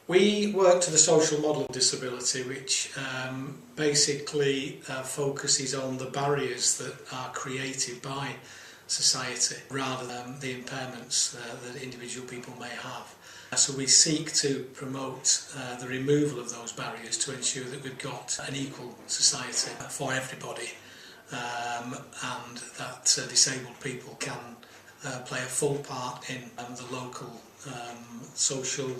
We work to the social model of disability, which basically focuses on the barriers that are created by society rather than the impairments that individual people may have. So we seek to promote the removal of those barriers to ensure that we've got an equal society for everybody, and that disabled people can play a full part in the local social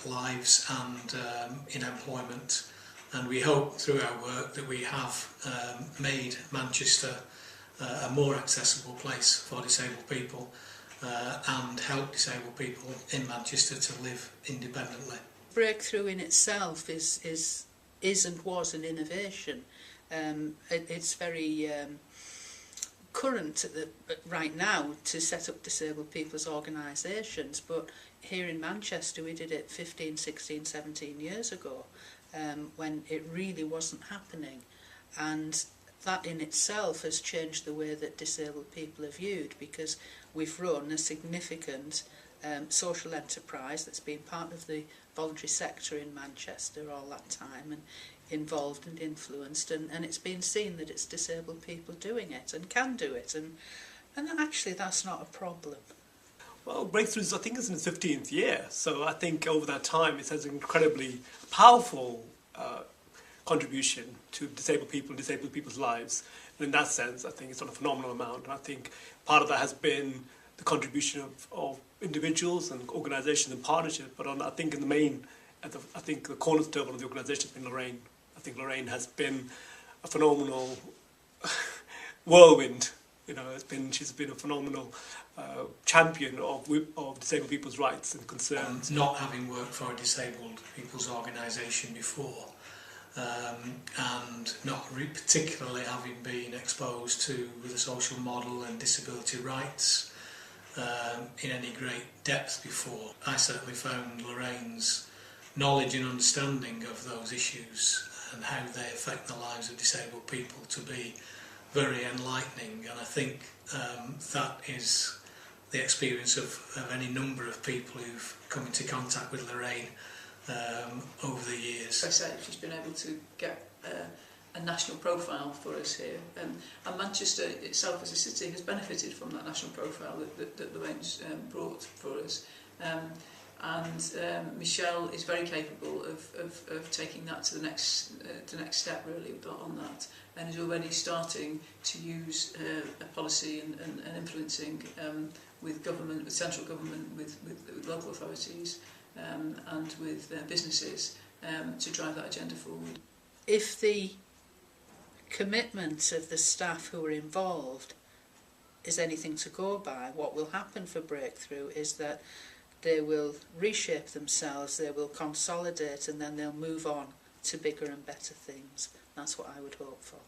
lives and in employment. And we hope through our work that we have made Manchester a more accessible place for disabled people and help disabled people in Manchester to live independently. Breakthrough in itself is and was an innovation. It's very current right now to set up disabled people's organisations, but here in Manchester we did it 15, 16, 17 years ago when it really wasn't happening, and that in itself has changed the way that disabled people are viewed, because we've run a significant social enterprise that's been part of the voluntary sector in Manchester all that time and involved and influenced, and it's been seen that it's disabled people doing it and can do it, and actually that's not a problem. Well, Breakthroughs, I think, is in its 15th year, so I think over that time it has an incredibly powerful contribution to disabled people and disabled people's lives. And in that sense, I think it's on a phenomenal amount. And I think part of that has been the contribution of individuals and organisations and partnerships, but I think in the main, I think the cornerstone of the organisation has been Lorraine. I think Lorraine has been a phenomenal whirlwind. You know, she's been a phenomenal champion of disabled people's rights and concerns. Not having worked for a disabled people's organisation before, and not particularly having been exposed to the social model and disability rights in any great depth before, I certainly found Lorraine's knowledge and understanding of those issues and how they affect the lives of disabled people to be very enlightening, and I think that is the experience of any number of people who've come into contact with Lorraine over the years. As I say, she's been able to get a national profile for us here, and Manchester itself as a city has benefited from that national profile that Lorraine's brought for us. And Michelle is very capable of taking that to the next step really on that, and is already starting to use a policy and influencing with government, with central government, with local authorities and with businesses to drive that agenda forward. If the commitment of the staff who are involved is anything to go by, what will happen for Breakthrough is that they will reshape themselves, they will consolidate, and then they'll move on to bigger and better things. That's what I would hope for.